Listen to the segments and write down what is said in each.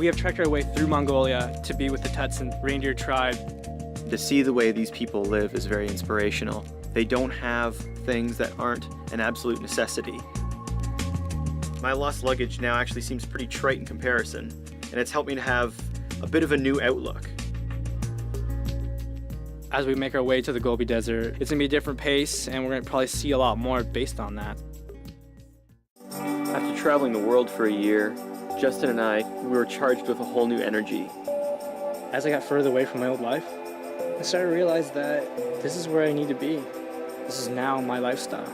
We have trekked our way through Mongolia to be with the Tutsin reindeer tribe. To see the way these people live is very inspirational. They don't have things that aren't an absolute necessity. My lost luggage now actually seems pretty trite in comparison, and it's helped me to have a bit of a new outlook. As we make our way to the Gobi Desert, it's gonna be a different pace, and we're gonna probably see a lot more based on that. After traveling the world for a year, Justin and I, we were charged with a whole new energy. As I got further away from my old life, I started to realize that this is where I need to be. This is now my lifestyle.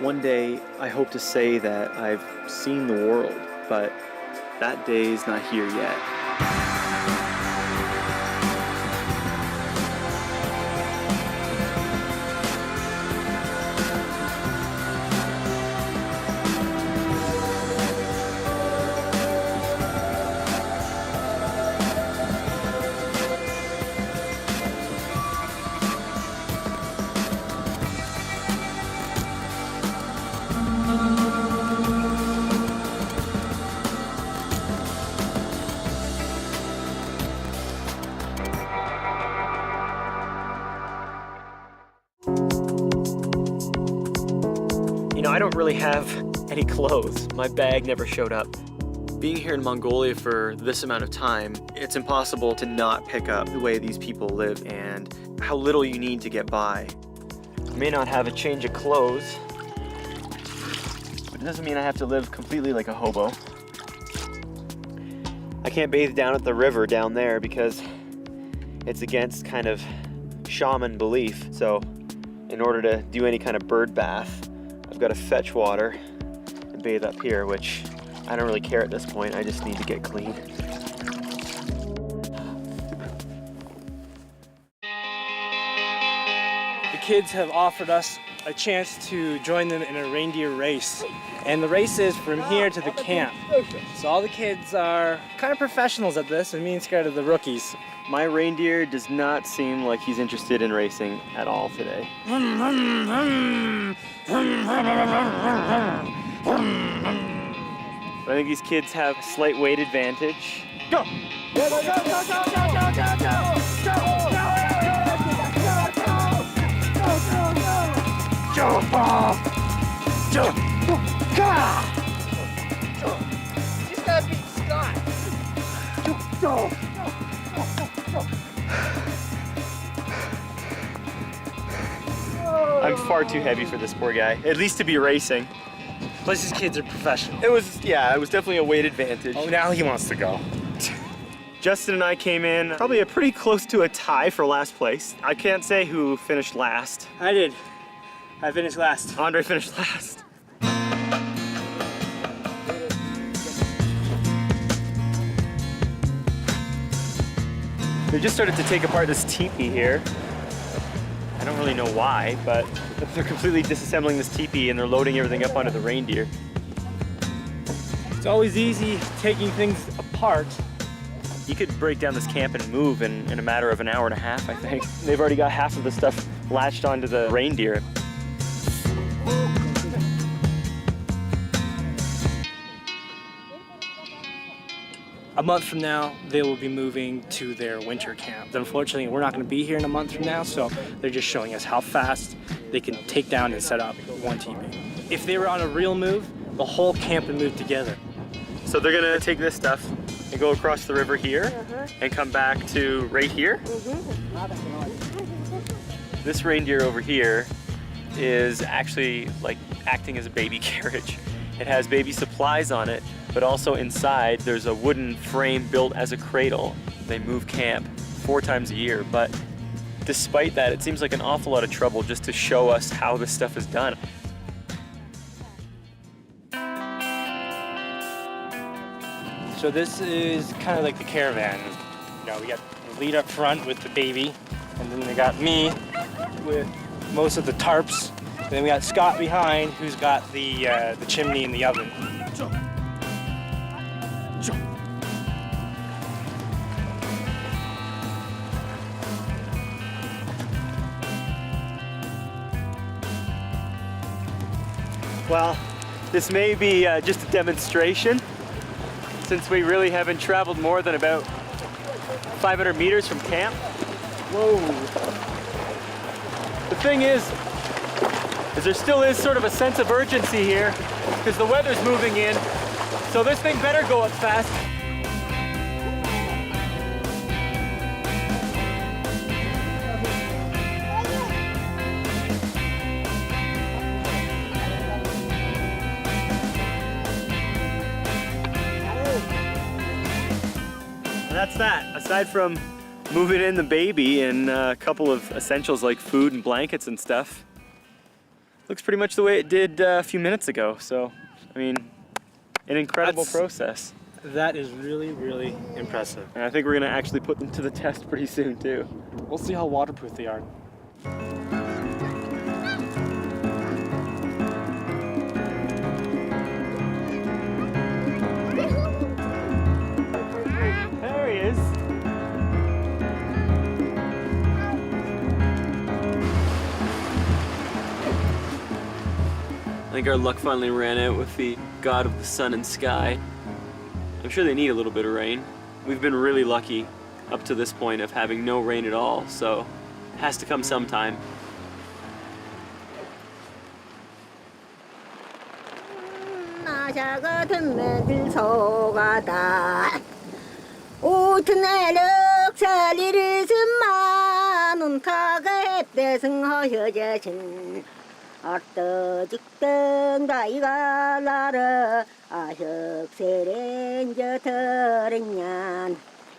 One day, I hope to say that I've seen the world, but that day is not here yet. You know, I don't really have any clothes. My bag never showed up. Being here in Mongolia for this amount of time, it's impossible to not pick up the way these people live and how little you need to get by. I may not have a change of clothes, but it doesn't mean I have to live completely like a hobo. I can't bathe down at the river down there because it's against kind of shaman belief. So in order to do any kind of bird bath, I've got to fetch water and bathe up here, which I don't really care at this point. I just need to get clean. The kids have offered us a chance to join them in a reindeer race. And the race is from here to the camp. So all the kids are kind of professionals at this, and me and scared of the rookies. My reindeer does not seem like he's interested in racing at all today. But I think these kids have a slight weight advantage. Go! Go, go, go, go, go, go, go, go, go, go, jump off! Jump! You just gotta beat Scott. Go! I'm far too heavy for this poor guy, at least to be racing. Plus these kids are professional. It was definitely a weight advantage. Oh, now he wants to go. Justin and I came in probably pretty close to a tie for last place. I can't say who finished last. I did. I finished last. Andre finished last. They just started to take apart this teepee here. I don't really know why, but they're completely disassembling this teepee and they're loading everything up onto the reindeer. It's always easy taking things apart. You could break down this camp and move in a matter of an hour and a half, I think. They've already got half of the stuff latched onto the reindeer. A month from now, they will be moving to their winter camp. Unfortunately, we're not going to be here in a month from now, so they're just showing us how fast they can take down and set up one teepee. If they were on a real move, the whole camp would move together. So they're gonna take this stuff and go across the river here and come back to right here. This reindeer over here is actually like acting as a baby carriage. It has baby supplies on it, but also inside there's a wooden frame built as a cradle. They move camp 4 times a year, but despite that, it seems like an awful lot of trouble just to show us how this stuff is done. So this is kind of like the caravan. You know, we got the lead up front with the baby, and then they got me with most of the tarps. And then we got Scott behind, who's got the chimney and the oven. Well, this may be just a demonstration, since we really haven't traveled more than about 500 meters from camp. Whoa. The thing is there still is sort of a sense of urgency here because the weather's moving in. So this thing better go up fast. That's that. Aside from moving in the baby and a couple of essentials like food and blankets and stuff, looks pretty much the way it did a few minutes ago. So, I mean, an incredible process. That is really, really impressive. And I think we're gonna actually put them to the test pretty soon too. We'll see how waterproof they are. There he is. I think our luck finally ran out with the god of the sun and sky. I'm sure they need a little bit of rain. We've been really lucky up to this point of having no rain at all, so it has to come sometime. 어떠 죽던 다이가 나를 아석세렌 저 터랭년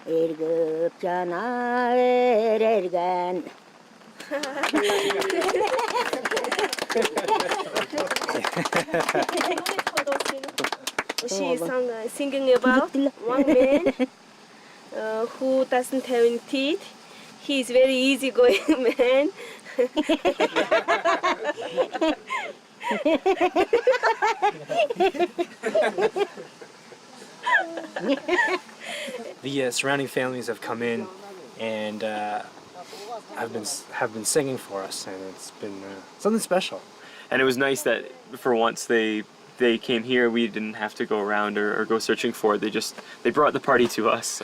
일급잖아 에레간 She is singing about one man who doesn't have any teeth. He is very easygoing man. The surrounding families have come in and have been singing for us, and it's been something special. And it was nice that for once they came here. We didn't have to go around or go searching for it. They brought the party to us.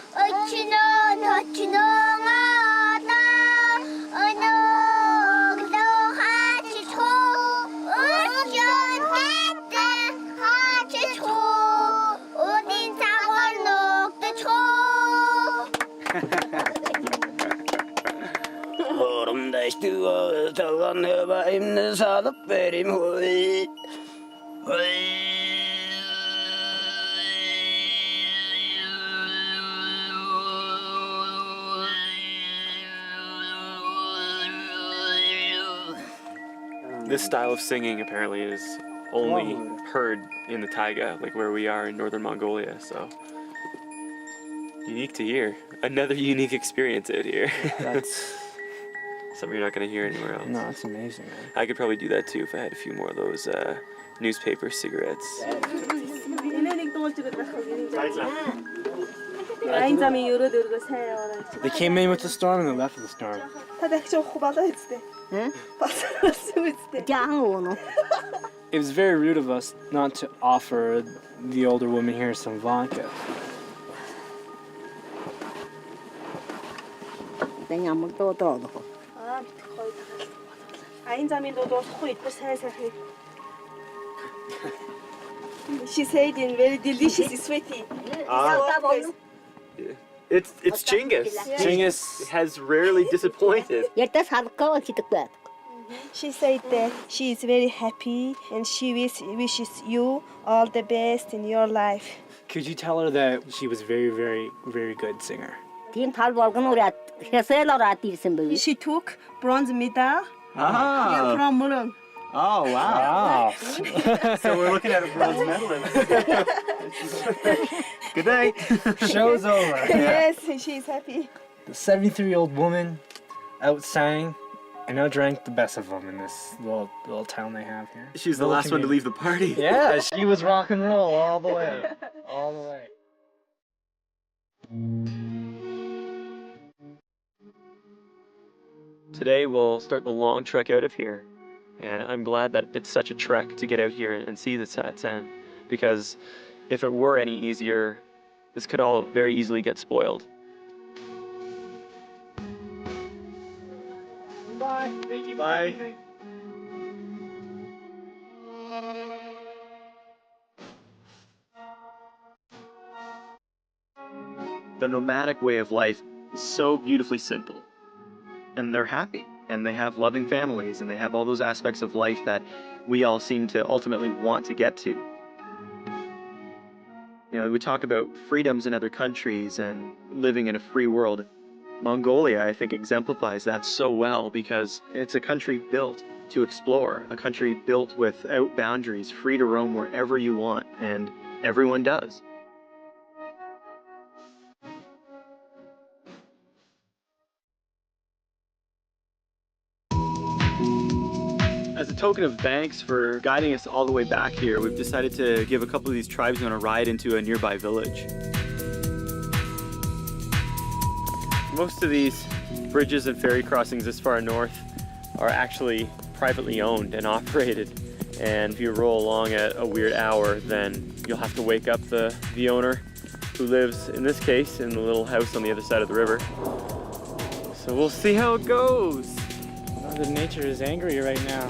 This style of singing apparently is only heard in the taiga, like where we are in northern Mongolia, so unique to hear. Another unique experience out here. That's something you're not going to hear anywhere else. no, it's amazing, man. I could probably do that too if I had a few more of those newspaper cigarettes. They came in with the storm and they left with the storm. It was very rude of us not to offer the older woman here some vodka. She said in very delicious sweetie. It's Genghis. Yeah. Genghis has rarely disappointed. She said that she is very happy and she wishes you all the best in your life. Could you tell her that she was very, very, very good singer? She took bronze medal Ah. from Mulong. Oh, wow. So we're looking at a bronze medalist. Good night. Show's over. Yes, she is happy. The 73-year-old woman outsang and outdrank the best of them in this little town they have here. She was the last one to leave the party. Yeah, she was rock and roll all the way. All the way. Today we'll start the long trek out of here. And I'm glad that it's such a trek to get out here and see the Satsan, because if it were any easier, This could all very easily get spoiled. Bye. Thank you. Bye. The nomadic way of life is so beautifully simple. And they're happy, and they have loving families, and they have all those aspects of life that we all seem to ultimately want to get to. You know, we talk about freedoms in other countries and living in a free world. Mongolia, I think, exemplifies that so well because it's a country built to explore, a country built without boundaries, free to roam wherever you want, and everyone does. As a token of thanks for guiding us all the way back here, we've decided to give a couple of these tribesmen a ride into a nearby village. Most of these bridges and ferry crossings this far north are actually privately owned and operated. And if you roll along at a weird hour, then you'll have to wake up the owner, who lives, in this case, in the little house on the other side of the river. So we'll see how it goes. Mother Nature is angry right now.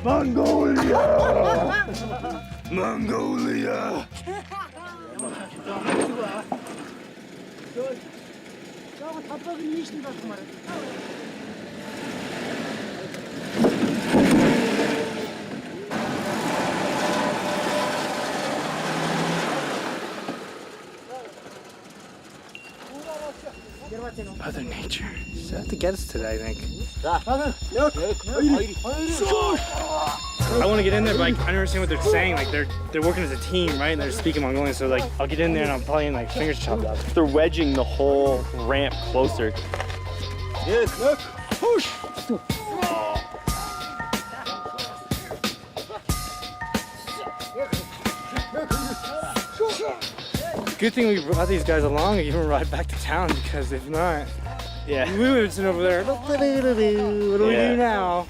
Mongolia! Mongolia! Mother Nature. She's out to get us today, I think. I want to get in there, but like, I understand what they're saying. Like they're working as a team, right? And they're speaking Mongolian, so like I'll get in there and I'm probably like fingers chopped off. They're wedging the whole ramp closer. Yes, look! Push! Good thing we brought these guys along and even ride back to town, because if not, Yeah. we would have been sitting over there. What do we do now?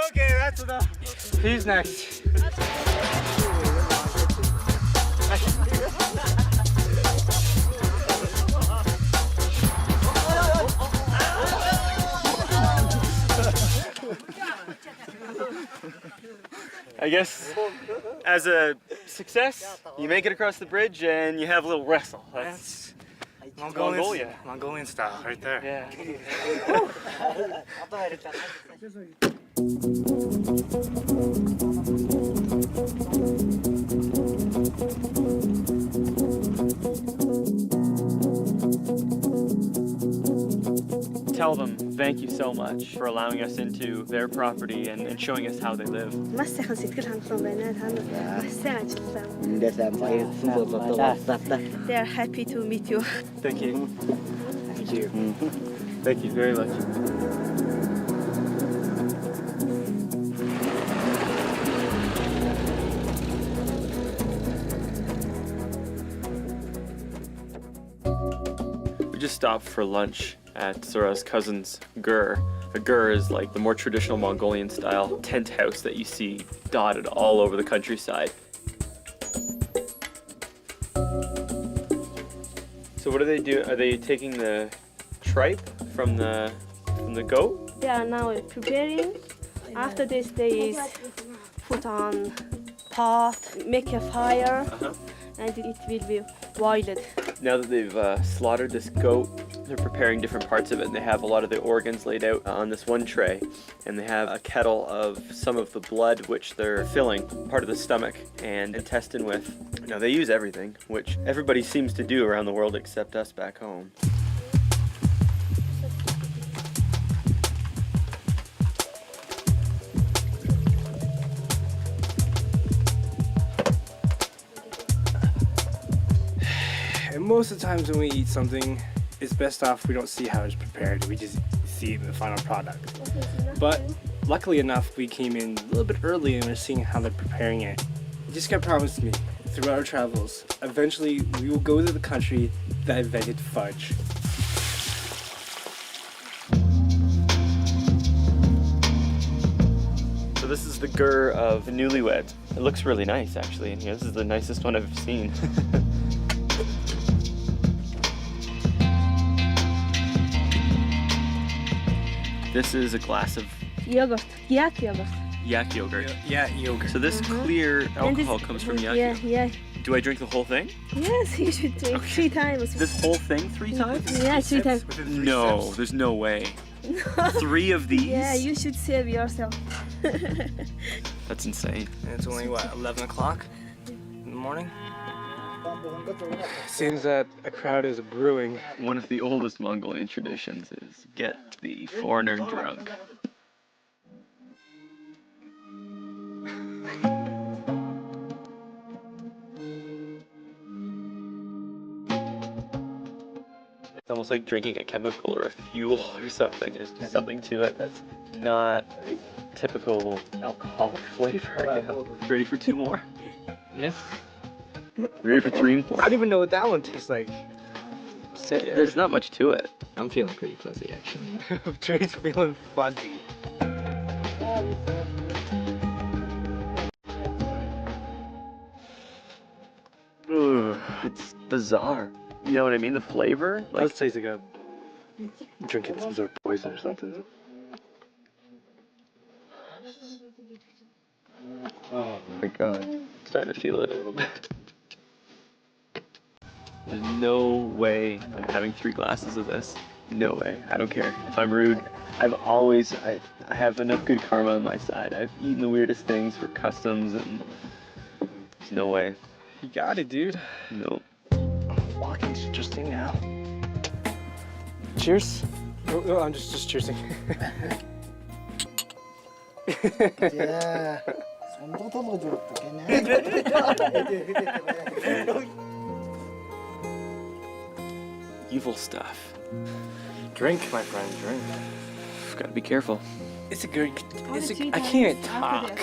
Okay, that's enough. Who's next? I guess as a success, you make it across the bridge and you have a little wrestle. That's Mongolia. Mongolian style, right there. Yeah. Tell them thank you so much for allowing us into their property and showing us how they live. Маш сайхан сэтгэл хангалуун байна. Та нар маш сайн ажилласан. They are happy to meet you. Thank you. Thank you. Thank you very much. We just stopped for lunch at Sora's cousin's gur. A gur is like the more traditional Mongolian style tent house that you see dotted all over the countryside. So what do they do? Are they taking the tripe from the goat? They are now preparing. After this, they is put on pot, make a fire, and it will be boiled. Now that they've slaughtered this goat, they're preparing different parts of it, and they have a lot of the organs laid out on this one tray, and they have a kettle of some of the blood which they're filling part of the stomach and intestine with. Now they use everything, which everybody seems to do around the world except us back home. And most of the times when we eat something, it's best off we don't see how it's prepared. We just see it in the final product. But luckily enough, we came in a little bit early and we're seeing how they're preparing it. Just got promised me throughout our travels, eventually we will go to the country that invented fudge. So this is the gur of the newlyweds. It looks really nice actually in here. This is the nicest one I've seen. This is a glass of Yogurt, yak yogurt. yak yogurt. Yeah, yogurt. So this clear alcohol comes from yak yogurt. Yeah. Do I drink the whole thing? Yes, you should drink 3 times. This whole thing 3 times? Yeah, 3 times. No, there's no way. 3 of these? Yeah, you should save yourself. That's insane. And it's only what, 11 o'clock in the morning? Seems that a crowd is brewing. One of the oldest Mongolian traditions is get the foreigner drunk. It's almost like drinking a chemical or a fuel or something. There's just something to it that's not typical alcoholic flavor. Ready for 2 more? Yeah. Ready for 3 more? I don't even know what that one tastes like. There's not much to it. I'm feeling pretty fuzzy actually. Trey's feeling fuzzy. Ugh, it's bizarre. You know what I mean? The flavor? Like, let's taste like a drinking some sort of poison or something. Oh my god. Starting to feel it a little bit. There's no way I'm having 3 glasses of this. No way. I don't care. If I'm rude, I have enough good karma on my side. I've eaten the weirdest things for customs and there's no way. You got it, dude. No. Walking's interesting now. Cheers. Oh, I'm just cheersing. 야, 손도 떨어져 죽겠네. Evil stuff. Drink, my friend, drink. Gotta be careful. It's a good. I can't talk.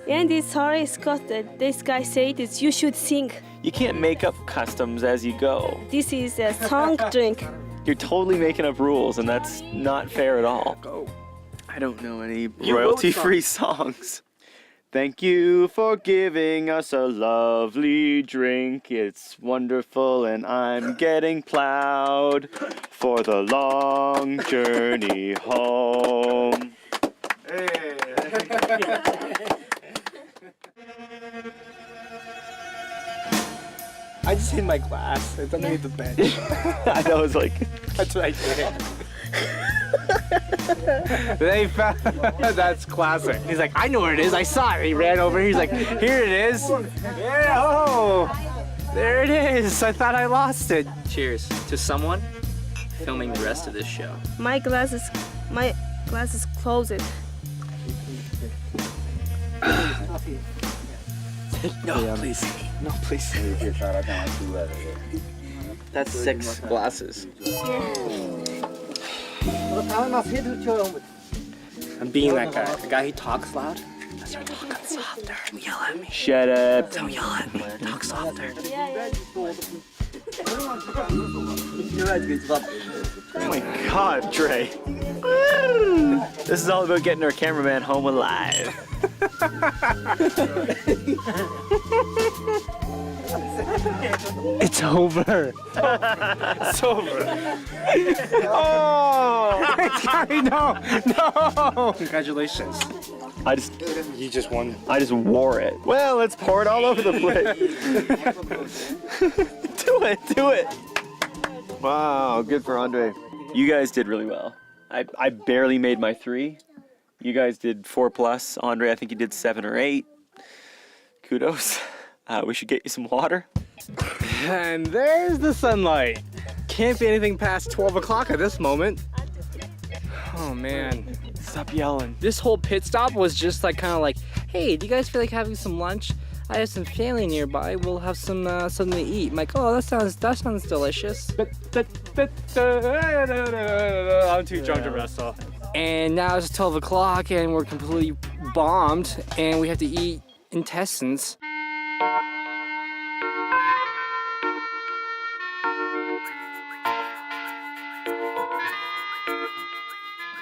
And it's sorry, Scott, that this guy said is you should sing. You can't make up customs as you go. This is a song drink. You're totally making up rules and that's not fair at all. Go. I don't know any royalty-free songs. Thank you for giving us a lovely drink. It's wonderful and I'm getting plowed for the long journey home. Hey. I just hit my glass. It's underneath the bench. I know, it's like... That's what I did. They found that's classic. He's like, I know where it is. I saw it. He ran over. He's like, here it is. Yeah, oh, there it is. I thought I lost it. Cheers to someone filming the rest of this show. My glass is closed. No, please. No, please. That's 6 glasses. I'm being that guy. The guy who talks loud. I start talking softer. Don't yell at me. Shut up. Don't yell at me. Talk softer. Oh my god, Trey. This is all about getting our cameraman home alive. It's over. It's over. Oh! No! Congratulations. You just won. I just wore it. Well, let's pour it all over the place. Do it. Wow, good for Andre. You guys did really well. I barely made my 3. You guys did 4+. Andre, I think you did 7 or 8. Kudos. We should get you some water. And there's the sunlight. Can't be anything past 12 o'clock at this moment. Oh man. Stop yelling. This whole pit stop was just like kind of like, hey, do you guys feel like having some lunch? I have some family nearby. We'll have some something to eat. I'm like, oh, that sounds delicious. I'm too drunk to wrestle. And now it's 12 o'clock and we're completely bombed and we have to eat intestines.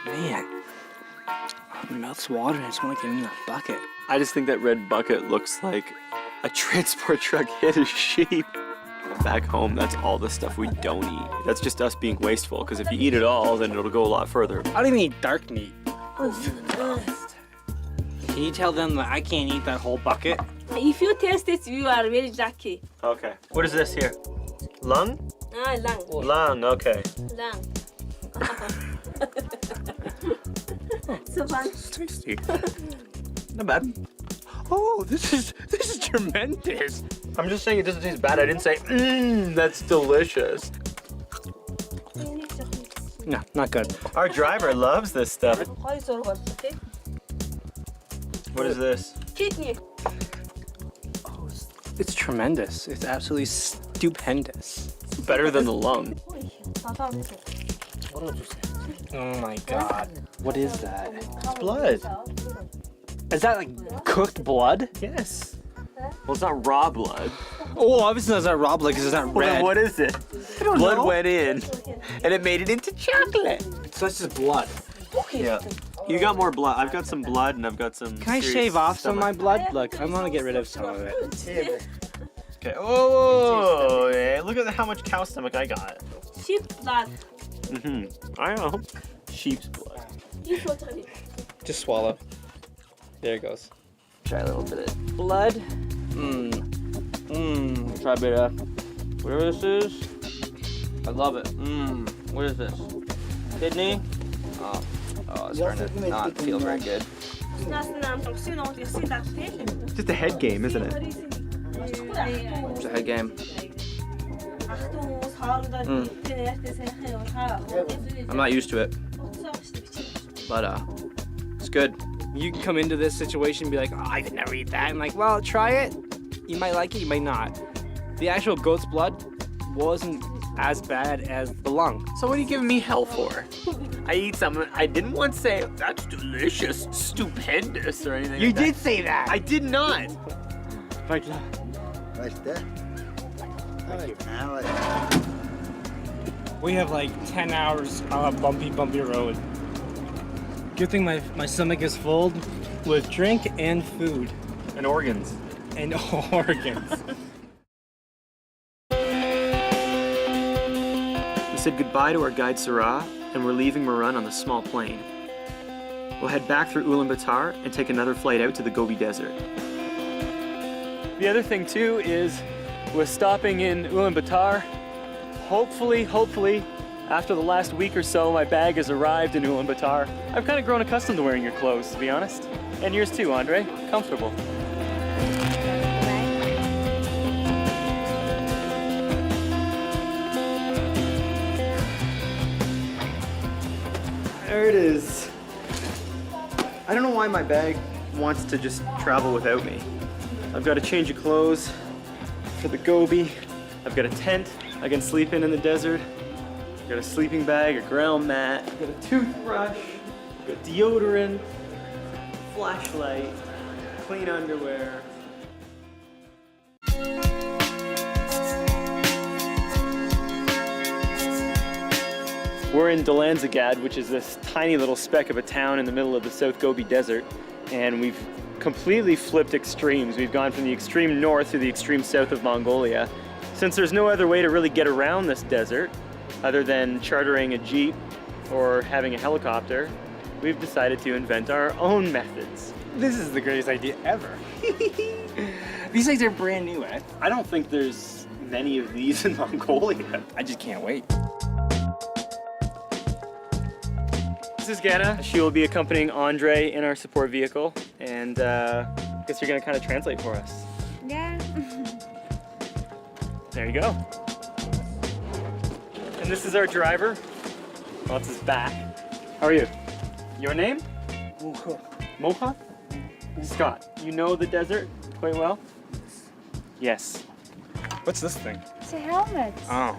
Man, it melts water and I just want to get in the bucket. I just think that red bucket looks like a transport truck hit a sheep. Back home, that's all the stuff we don't eat. That's just us being wasteful, because if you eat it all, then it'll go a lot further. I don't even eat dark meat. Can you tell them that I can't eat that whole bucket? If you taste it, you are very lucky. Okay. What is this here? Lung? Lung. Lung, okay. Lung. So fun. It's tasty. Not bad. Oh, this is tremendous. I'm just saying it doesn't taste bad. I didn't say, that's delicious. No, not good. Our driver loves this stuff. What is this? Kidney. Oh, it's tremendous. It's absolutely stupendous. Better than the lung. Oh my god. What is that? It's blood. Is that like cooked blood? Yes. Well, it's not raw blood. Oh, obviously it's not raw blood because it's not Well, then red. what is it? Blood went in, and it made it into chocolate. So that's just blood. Yeah. You got more blood. I've got some blood, and I've got some. Can I shave off some of my blood? Look, I want to get rid of some of it. Okay. Oh, yeah. Look at how much cow stomach I got. Sheep blood. I know. Sheep's blood. Just swallow. There it goes. Try a little bit of blood. Try a bit of whatever this is. I love it. What is this? Kidney? Oh, it's starting to not feel very good. It's just a head game, isn't it? It's a head game. I'm not used to it, but it's good. You can come into this situation and be like, oh, I could never eat that. I'm like, well, try it. You might like it, you might not. The actual goat's blood wasn't as bad as the lung. So what are you giving me hell for? I eat something. I didn't once say that's delicious, stupendous, or anything. You like did that. say that. I did not. Like, we have like 10 hours on a bumpy road. Good thing my stomach is full with drink and food. And organs. And organs. We said goodbye to our guide Sarah, and we're leaving Marun on the small plane. We'll head back through Ulaanbaatar and take another flight out to the Gobi Desert. The other thing too is we're stopping in Ulaanbaatar. Hopefully, after the last week or so, my bag has arrived in Ulaanbaatar. I've kind of grown accustomed to wearing your clothes, to be honest. And yours too, Andre. Comfortable. There it is. I don't know why my bag wants to just travel without me. I've got a change of clothes for the Gobi. I've got a tent I can sleep in the desert. I've got a sleeping bag, a ground mat, I've got a toothbrush, I've got deodorant, flashlight, clean underwear. We're in Dalanzagad, which is this tiny little speck of a town in the middle of the South Gobi Desert, and we've completely flipped extremes. We've gone from the extreme north to the extreme south of Mongolia. Since there's no other way to really get around this desert, other than chartering a jeep or having a helicopter, we've decided to invent our own methods. This is the greatest idea ever. These things are brand new, Ed. I don't think there's many of these in Mongolia. I just can't wait. This is Gana. She will be accompanying Andre in our support vehicle, and I guess you're gonna kind of translate for us. Yeah. There you go. And this is our driver. Well, that's his back. How are you? Your name? Mocha? Scott, you know the desert quite well? Yes. What's this thing? It's a helmet. Oh.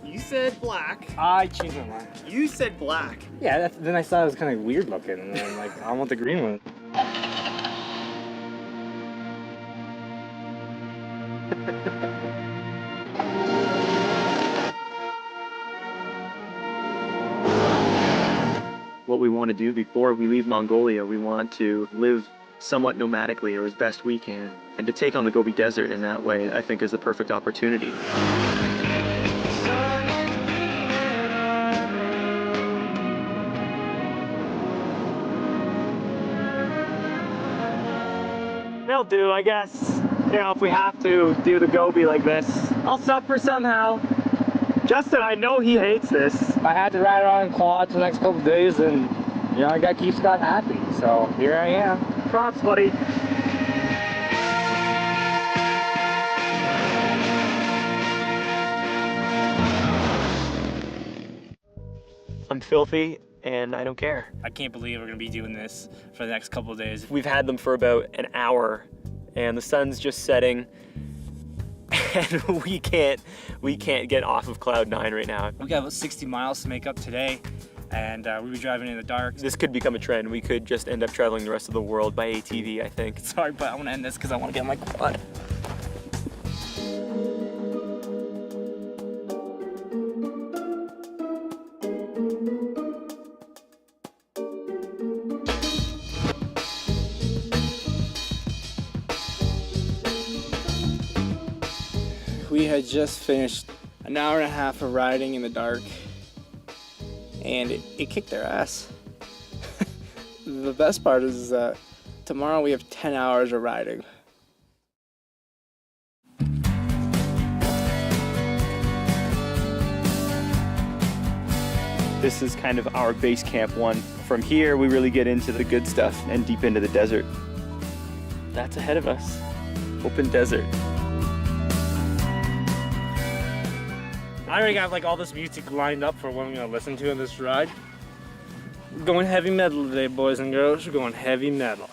You said black. I changed my mind. You said black. Yeah, then I saw it was kind of weird looking, and then I'm like, I want the green one. What we want to do before we leave Mongolia, we want to live somewhat nomadically or as best we can. And to take on the Gobi Desert in that way, I think is the perfect opportunity. They'll do, I guess. You know, if we have to do the Gobi like this, I'll suffer somehow. Justin, I know he hates this. If I had to ride around in quads the next couple days, then, you know, I gotta keep Scott happy. So here I am. Props, buddy. I'm filthy and I don't care. I can't believe we're gonna be doing this for the next couple of days. We've had them for about an hour and the sun's just setting and we can't get off of cloud 9 right now. We got about 60 miles to make up today, and we'll be driving in the dark. This could become a trend. We could just end up traveling the rest of the world by ATV, I think. Sorry, but I want to end this because I want to get my quad. We had just finished an hour and a half of riding in the dark, and it kicked their ass. The best part is that tomorrow we have 10 hours of riding. This is kind of our base camp one. From here, we really get into the good stuff and deep into the desert. That's ahead of us. Open desert. I already got like all this music lined up for what I'm gonna listen to on this ride. We're going heavy metal today, boys and girls. We're going heavy metal.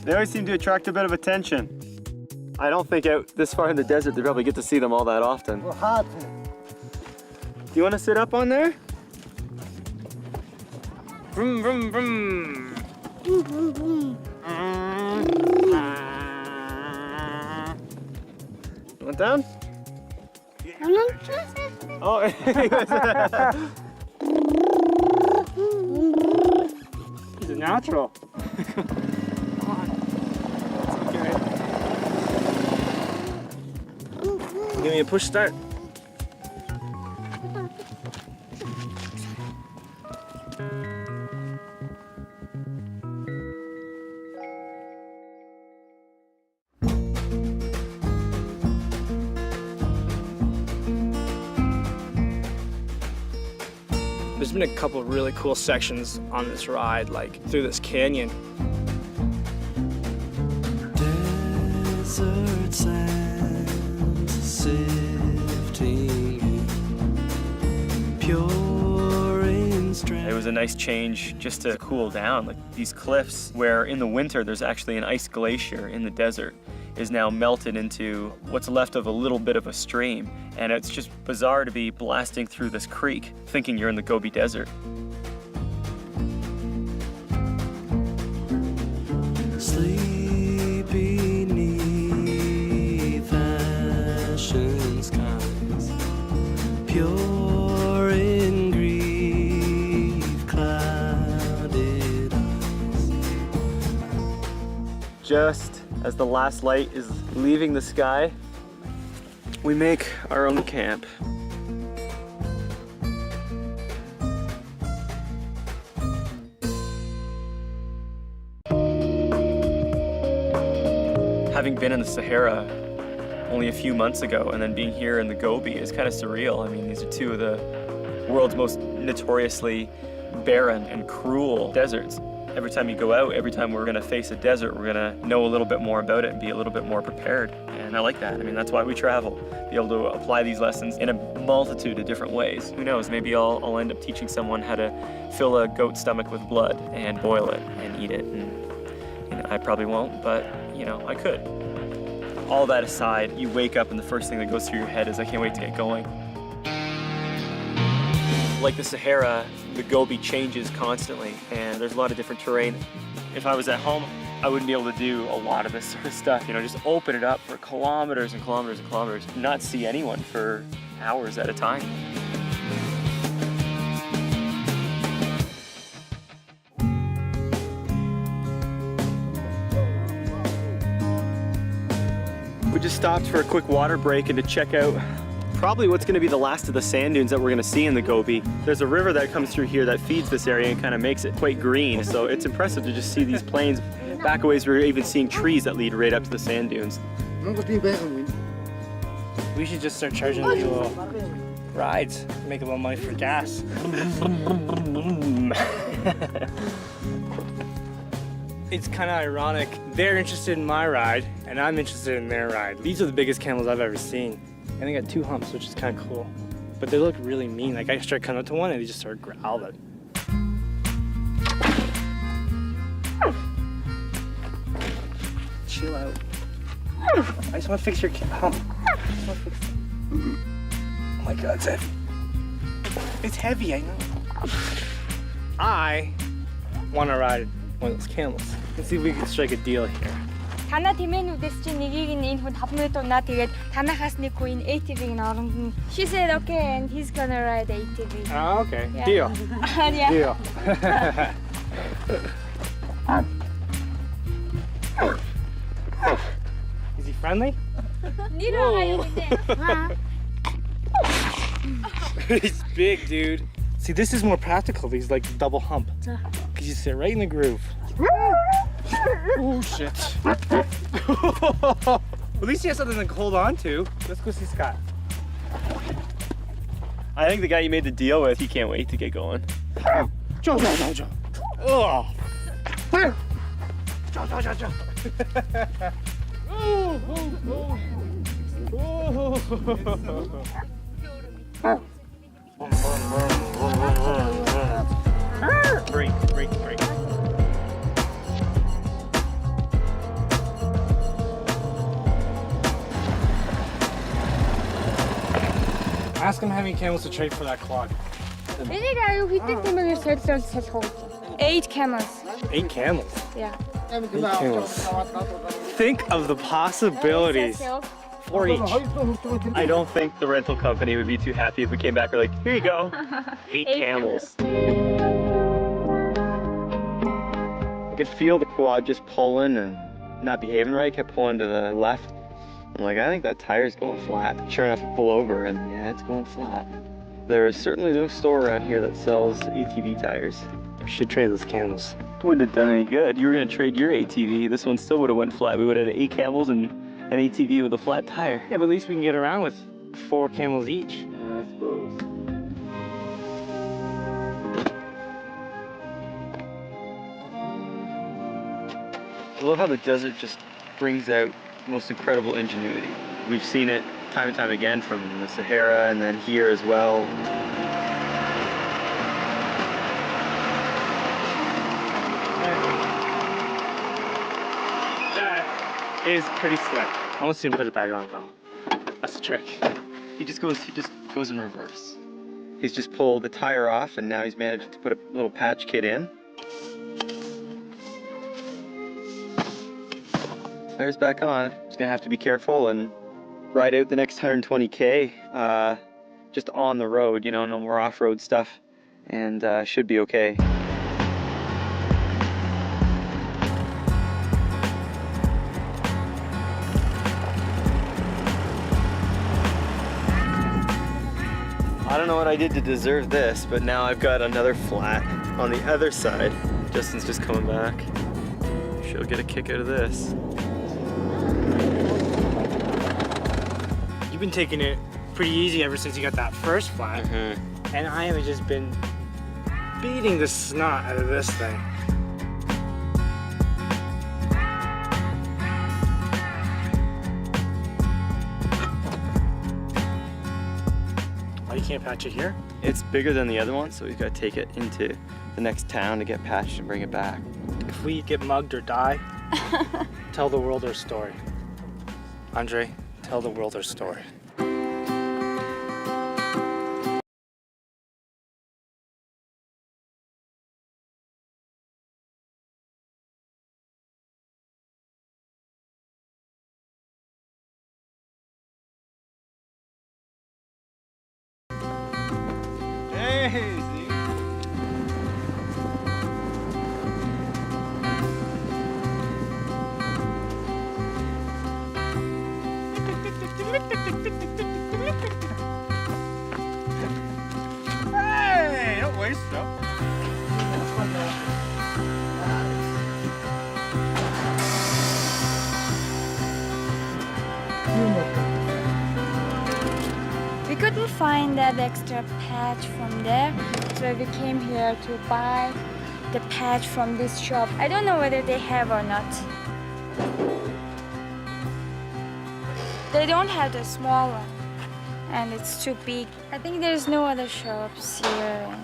They always seem to attract a bit of attention. I don't think out this far in the desert they probably get to see them all that often. We're hot. Do you want to sit up on there? Vroom, vroom, vroom. You want down? Oh, He's a natural. Give me a push start. There's been a couple of really cool sections on this ride, like through this canyon. Desert sand sifting pure in strength. it was a nice change just to cool down. Like these cliffs where in the winter there's actually an ice glacier in the desert is now melted into what's left of a little bit of a stream. And it's just bizarre to be blasting through this creek thinking you're in the Gobi Desert. Sleep beneath ashen skies, pure in grief, clouded eyes. just as the last light is leaving the sky, we make our own camp. Having been in the Sahara only a few months ago and then being here in the Gobi is kind of surreal. I mean, these are two of the world's most notoriously barren and cruel deserts. Every time you go out, every time we're gonna face a desert, we're gonna know a little bit more about it and be a little bit more prepared. And I like that. I mean, that's why we travel. Be able to apply these lessons in a multitude of different ways. Who knows, maybe I'll end up teaching someone how to fill a goat's stomach with blood and boil it and eat it. And you know, I probably won't, but you know, I could. All that aside, you wake up and the first thing that goes through your head is, I can't wait to get going. Like the Sahara, the Gobi changes constantly and there's a lot of different terrain. If I was at home, I wouldn't be able to do a lot of this sort of stuff. You know, just open it up for kilometers and kilometers and kilometers, not see anyone for hours at a time. We just stopped for a quick water break and to check out probably what's going to be the last of the sand dunes that we're going to see in the Gobi. There's a river that comes through here that feeds this area and kind of makes it quite green, so it's impressive to just see these plains. Back a ways, we're even seeing trees that lead right up to the sand dunes. We should just start charging people rides, make a little money for gas. It's kind of ironic. They're interested in my ride, and I'm interested in their ride. These are the biggest camels I've ever seen. And they got 2 humps, which is kind of cool. But they look really mean. Like I started coming up to one and they just started growling. Chill out. I just want to fix your hump. I just want to fix it. Oh my God, it's heavy. It's heavy, I know. I want to ride one of those camels. Let's see if we can strike a deal here. Танаа тэмээнүүдээс чи нэгийг нь энэ хүн 5 минут унаа тэгээд танахаас нэг хүн ATV-г нь оронд нь. She said okay and he's gonna ride ATV. Oh, okay. Yeah. Deal. Yeah. Deal. Is he friendly? He's big, dude. See, this is more practical. These like double hump. Cause you sit right in the groove. Oh shit. At least he has something to hold on to. Let's go see Scott. I think the guy you made the deal with, he can't wait to get going. Joe. Oh. Joe. Break. Ask him how many camels to trade for that quad. Энийг аюу хэдэн тэмээгээр солиулж салах уу? 8 camels. 8 camels? Yeah. 8 camels. Think of the possibilities. 4 each. I don't think the rental company would be too happy if we came back and like, here you go, 8 camels. I could feel the quad just pulling and not behaving right, kept pulling to the left. I'm like, I think that tire's going flat. Sure enough, pull over and yeah, it's going flat. There is certainly no store around here that sells ATV tires. We should trade those camels. Wouldn't have done any good. You were gonna trade your ATV. This one still would have went flat. We would have had 8 camels and an ATV with a flat tire. Yeah, but at least we can get around with 4 camels each. Yeah, I suppose. I love how the desert just brings out the most incredible ingenuity. We've seen it time and time again from the Sahara and then here as well. That is pretty slick. I want to see him put it back on though. That's the trick. He just goes in reverse. He's just pulled the tire off and now he's managed to put a little patch kit in. Tire's back on. Just gonna have to be careful and ride out the next 120K just on the road, you know, no more off-road stuff, and should be okay. I don't know what I did to deserve this, but now I've got another flat on the other side. Justin's just coming back. She'll get a kick out of this. You've been taking it pretty easy ever since you got that first flat. And I have just been beating the snot out of this thing. Oh, you can't patch it here? It's bigger than the other one, so we've got to take it into the next town to get patched and bring it back. If we get mugged or die, tell the world our story. Andre, tell the world our story. Hey, don't waste stuff. We couldn't find that extra patch from there, so we came here to buy the patch from this shop. I don't know whether they have or not. They don't have the small one, and it's too big. I think there's no other shops here, and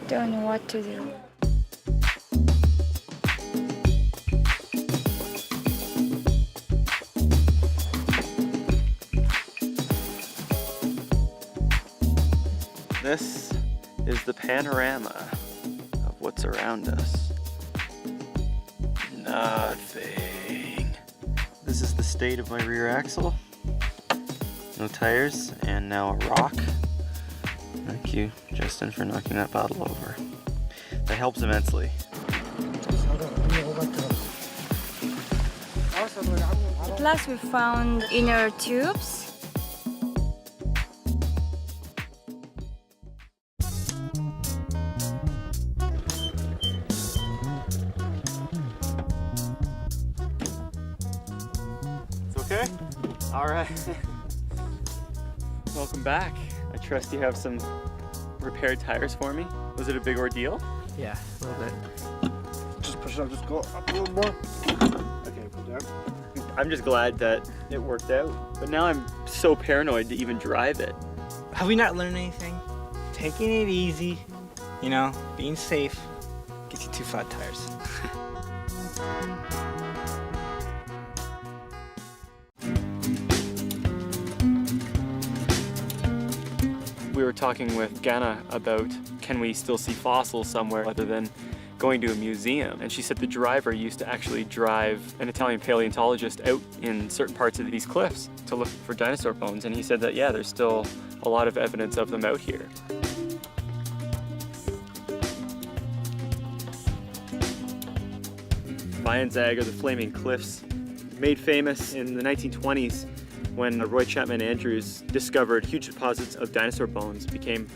don't know what to do. This is the panorama of what's around us. Nothing. This is the state of my rear axle. No tires, and now a rock. Thank you, Justin, for knocking that bottle over. That helps immensely. At last we found inner tubes. Okay. All right. Welcome back. I trust you have some repaired tires for me. Was it a big ordeal? Yeah, a little bit. Just push it up, just go up a little more. Okay, pull down. I'm just glad that it worked out. But now I'm so paranoid to even drive it. Have we not learned anything? Taking it easy, you know, being safe, gets you 2 flat tires. We were talking with Ghana about can we still see fossils somewhere other than going to a museum. And she said the driver used to actually drive an Italian paleontologist out in certain parts of these cliffs to look for dinosaur bones. And he said that, yeah, there's still a lot of evidence of them out here. Bayanzag, or the Flaming Cliffs, made famous in the 1920s when Roy Chapman Andrews discovered huge deposits of dinosaur bones. It became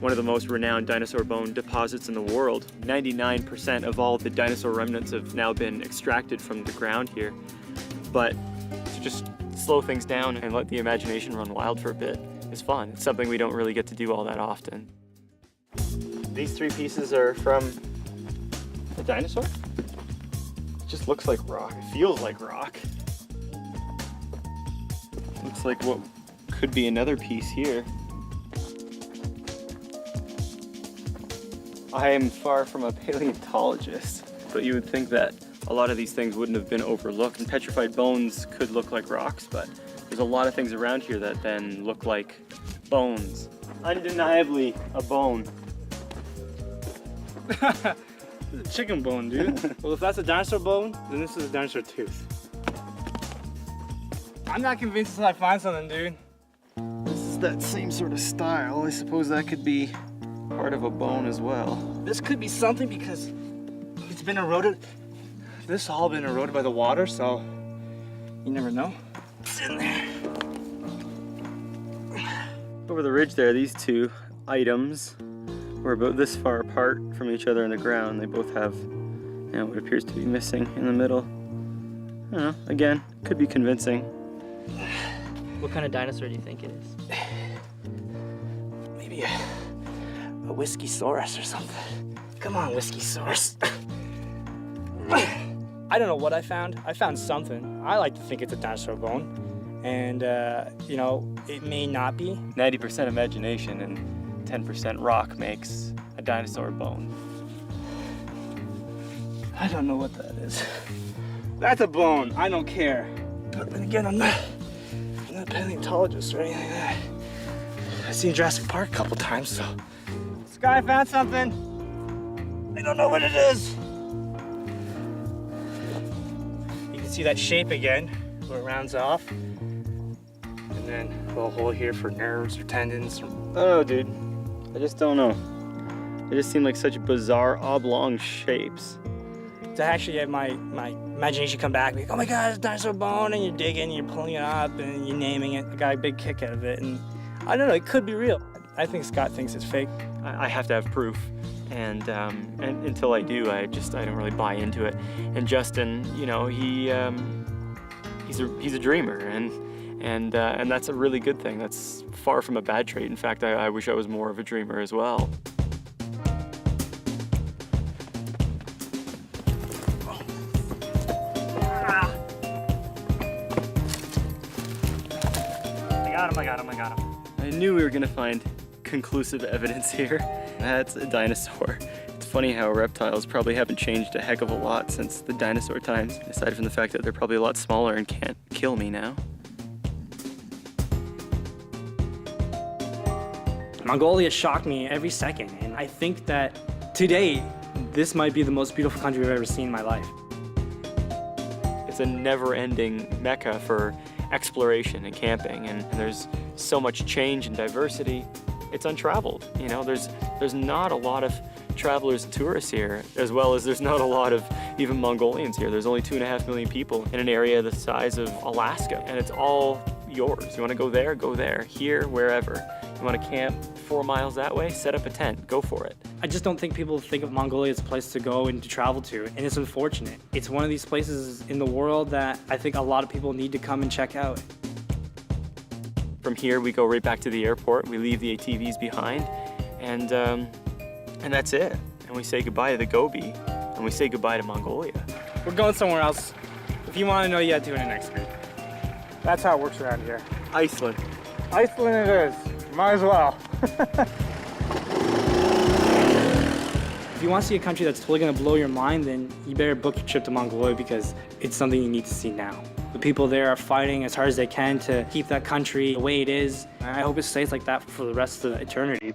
one of the most renowned dinosaur bone deposits in the world. 99% of all the dinosaur remnants have now been extracted from the ground here. But to just slow things down and let the imagination run wild for a bit is fun. It's something we don't really get to do all that often. These 3 pieces are from a dinosaur. It just looks like rock. It feels like rock. Looks like what could be another piece here. I am far from a paleontologist, but you would think that a lot of these things wouldn't have been overlooked. And petrified bones could look like rocks, but there's a lot of things around here that then look like bones. Undeniably a bone. This is a chicken bone, dude. Well, if that's a dinosaur bone, then this is a dinosaur tooth. I'm not convinced until I find something, dude. This is that same sort of style. I suppose that could be part of a bone as well. This could be something because it's been eroded. This all been eroded by the water, so you never know. It's in there. Over the ridge there, these two items were about this far apart from each other in the ground. They both have, you know, what appears to be missing in the middle. I don't know, again, could be convincing. What kind of dinosaur do you think it is? Maybe a Whiskey-saurus or something. Come on, Whiskey-saurus. I don't know what I found. I found something. I like to think it's a dinosaur bone. And, you know, it may not be. 90% imagination and 10% rock makes a dinosaur bone. I don't know what that is. That's a bone. I don't care. But then again, I'm not a paleontologist or anything like that. I've seen Jurassic Park a couple times, so. This guy found something. I don't know what it is. You can see that shape again, where it rounds off. And then a little hole here for nerves or tendons. I don't know, dude. I just don't know. They just seem like such bizarre oblong shapes. To actually have my imagination come back, like, oh my God, it's a dinosaur bone, and you're digging, you're pulling it up, and you're naming it. I got a big kick out of it, and I don't know, it could be real. I think Scott thinks it's fake. I have to have proof, and until I do, I don't really buy into it. And Justin, you know, he's a dreamer, and that's a really good thing. That's far from a bad trait. In fact, I wish I was more of a dreamer as well. I got him. I knew we were gonna find conclusive evidence here. That's a dinosaur. It's funny how reptiles probably haven't changed a heck of a lot since the dinosaur times, aside from the fact that they're probably a lot smaller and can't kill me now. Mongolia shocked me every second, and I think that today, this might be the most beautiful country I've ever seen in my life. It's a never-ending mecca for exploration and camping, and there's so much change and diversity. It's untraveled, you know, there's not a lot of travelers and tourists here, as well as there's not a lot of even Mongolians here. There's only 2.5 million people in an area the size of Alaska, and it's all yours. You want to go there, here, wherever. You want to camp 4 miles that way, set up a tent, go for it. I just don't think people think of Mongolia as a place to go and to travel to, and it's unfortunate. It's one of these places in the world that I think a lot of people need to come and check out. From here, we go right back to the airport. We leave the ATVs behind, and that's it. And we say goodbye to the Gobi, and we say goodbye to Mongolia. We're going somewhere else. If you want to know, you got to tune in next week. That's how it works around here. Iceland. Iceland it is. Might as well. If you want to see a country that's totally going to blow your mind, then you better book your trip to Mongolia because it's something you need to see now. The people there are fighting as hard as they can to keep that country the way it is. And I hope it stays like that for the rest of eternity.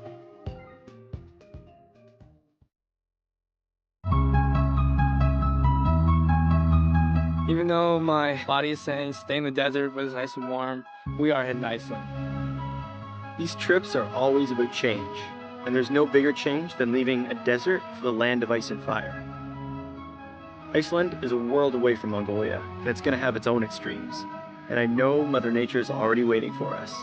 Even though my body is saying stay in the desert, but it's nice and warm, we are heading to Iceland. These trips are always about change, and there's no bigger change than leaving a desert for the land of ice and fire. Iceland is a world away from Mongolia, and it's going to have its own extremes. And I know Mother Nature is already waiting for us.